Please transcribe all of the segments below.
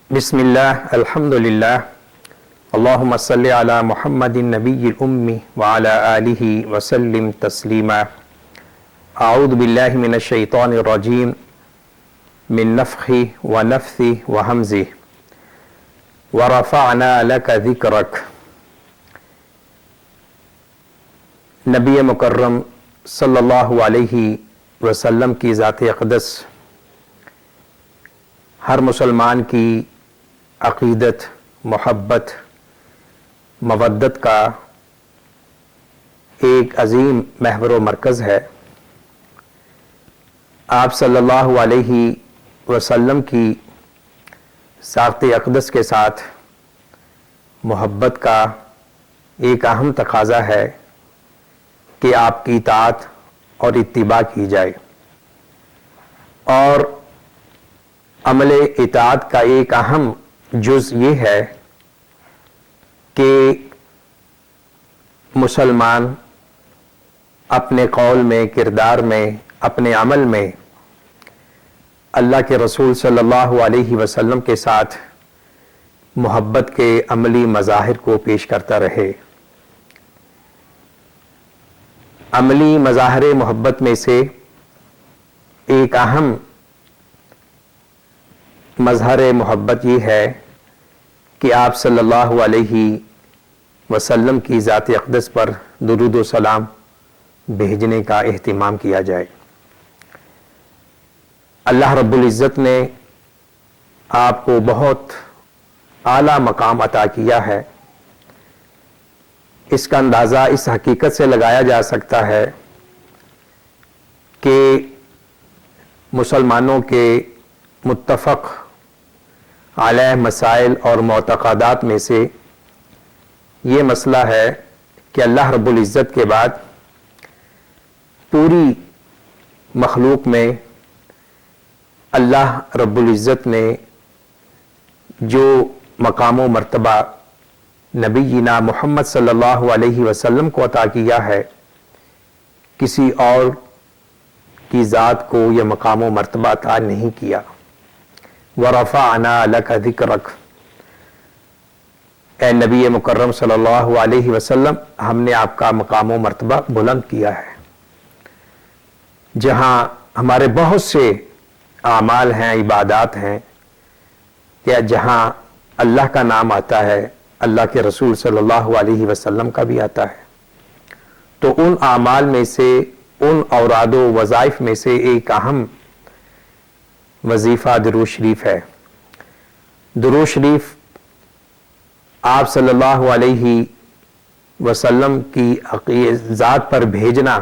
بسم اللہ الحمد للہ اللہم صلی علی محمد النبی الأمی وعلی آلہ وسلم تسلیما اعوذ باللہ من الشیطان الرجیم من نفخہ ونفثہ وہمزہ ورفعنا لک ذکرک۔ نبی مکرم صلی اللہ علیہ وسلم کی ذات اقدس ہر مسلمان کی عقیدت، محبت، مودت کا ایک عظیم محور و مرکز ہے۔ آپ صلی اللہ علیہ وسلم کی ذات اقدس کے ساتھ محبت کا ایک اہم تقاضا ہے کہ آپ کی اطاعت اور اتباع کی جائے، اور عمل اطاعت کا ایک اہم جز یہ ہے کہ مسلمان اپنے قول میں، کردار میں، اپنے عمل میں اللہ کے رسول صلی اللہ علیہ وسلم کے ساتھ محبت کے عملی مظاہر کو پیش کرتا رہے۔ عملی مظاہر محبت میں سے ایک اہم مظہر محبت یہ ہے کہ آپ صلی اللہ علیہ وسلم کی ذات اقدس پر درود و سلام بھیجنے کا اہتمام کیا جائے۔ اللہ رب العزت نے آپ کو بہت اعلیٰ مقام عطا کیا ہے۔ اس کا اندازہ اس حقیقت سے لگایا جا سکتا ہے کہ مسلمانوں کے متفق علیہ مسائل اور معتقدات میں سے یہ مسئلہ ہے کہ اللہ رب العزت کے بعد پوری مخلوق میں اللہ رب العزت نے جو مقام و مرتبہ نبینا محمد صلی اللہ علیہ وسلم کو عطا کیا ہے، کسی اور کی ذات کو یہ مقام و مرتبہ عطا نہیں کیا۔ وَرَفَعْنَا لَكَ ذِكْرَكَ، اے نبی مکرم صلی اللہ علیہ وسلم، ہم نے آپ کا مقام و مرتبہ بلند کیا ہے۔ جہاں ہمارے بہت سے اعمال ہیں، عبادات ہیں، یا جہاں اللہ کا نام آتا ہے، اللہ کے رسول صلی اللہ علیہ وسلم کا بھی آتا ہے، تو ان اعمال میں سے، ان اوراد و وظائف میں سے ایک اہم وظیفہ درود شریف ہے۔ درود شریف آپ صلی اللہ علیہ وسلم کی ذات پر بھیجنا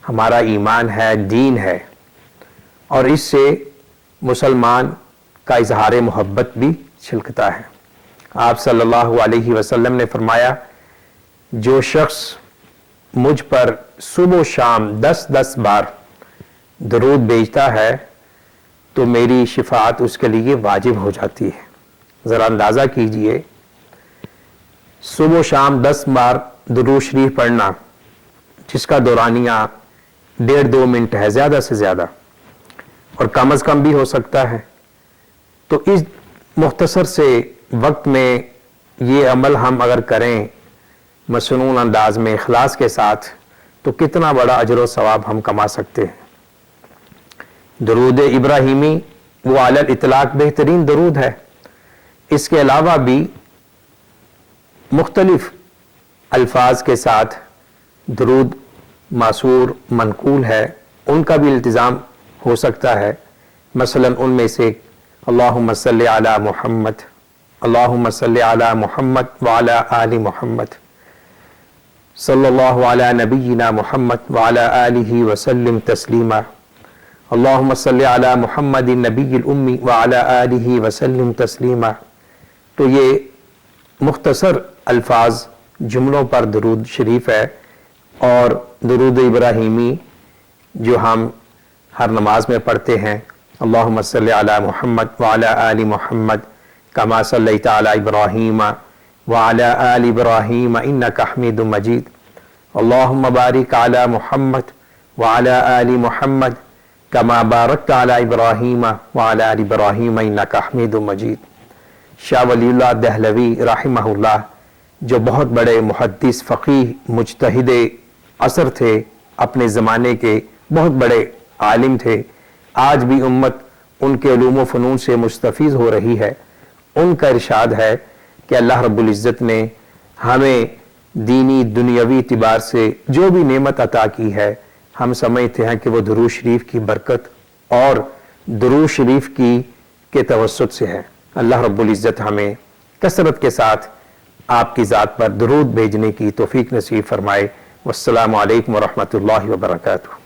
ہمارا ایمان ہے، دین ہے، اور اس سے مسلمان کا اظہار محبت بھی چھلکتا ہے۔ آپ صلی اللہ علیہ وسلم نے فرمایا، جو شخص مجھ پر صبح و شام 10 بار درود بھیجتا ہے تو میری شفاعت اس کے لیے واجب ہو جاتی ہے۔ ذرا اندازہ کیجئے، صبح و شام 10 بار درود شریف پڑھنا، جس کا دورانیہ 1.5-2 منٹ ہے زیادہ سے زیادہ، اور کم از کم بھی ہو سکتا ہے، تو اس مختصر سے وقت میں یہ عمل ہم اگر کریں مسنون انداز میں، اخلاص کے ساتھ، تو کتنا بڑا اجر و ثواب ہم کما سکتے ہیں۔ درود ابراہیمی وہ علی الاطلاق بہترین درود ہے۔ اس کے علاوہ بھی مختلف الفاظ کے ساتھ درود ماثور منقول ہے، ان کا بھی التزام ہو سکتا ہے۔ مثلا ان میں سے اللہم صلی علی محمد، اللہم صلی علی محمد وعلی آل محمد، صلی اللہ علی نبینا محمد وعلی آلہ وسلم تسلیما، اللہم صلی علی محمد النبی الأمی وعلی آلہ وسلم تسلیما۔ تو یہ مختصر الفاظ، جملوں پر درود شریف ہے، اور درود ابراہیمی جو ہم ہر نماز میں پڑھتے ہیں، اللہم صلی علی محمد وعلی آل محمد کما صلیت علی ابراہیم وعلی آل ابراہیم انک حمید مجید، اللہم بارک علی محمد وعلی آل محمد کما بارکت علی ابراہیم وعلی آل ابراہیم انک حمید مجید۔ شاہ ولی اللہ دہلوی رحمہ اللہ، جو بہت بڑے محدث، فقیہ، مجتہد عصر تھے، اپنے زمانے کے بہت بڑے عالم تھے، آج بھی امت ان کے علوم و فنون سے مستفیض ہو رہی ہے۔ ان کا ارشاد ہے کہ اللہ رب العزت نے ہمیں دینی دنیاوی اعتبار سے جو بھی نعمت عطا کی ہے، ہم سمجھتے ہیں کہ وہ درود شریف کی برکت اور درود شریف کے توسط سے ہے۔ اللہ رب العزت ہمیں کثرت کے ساتھ آپ کی ذات پر درود بھیجنے کی توفیق نصیب فرمائے۔ والسلام علیکم ورحمۃ اللہ وبرکاتہ۔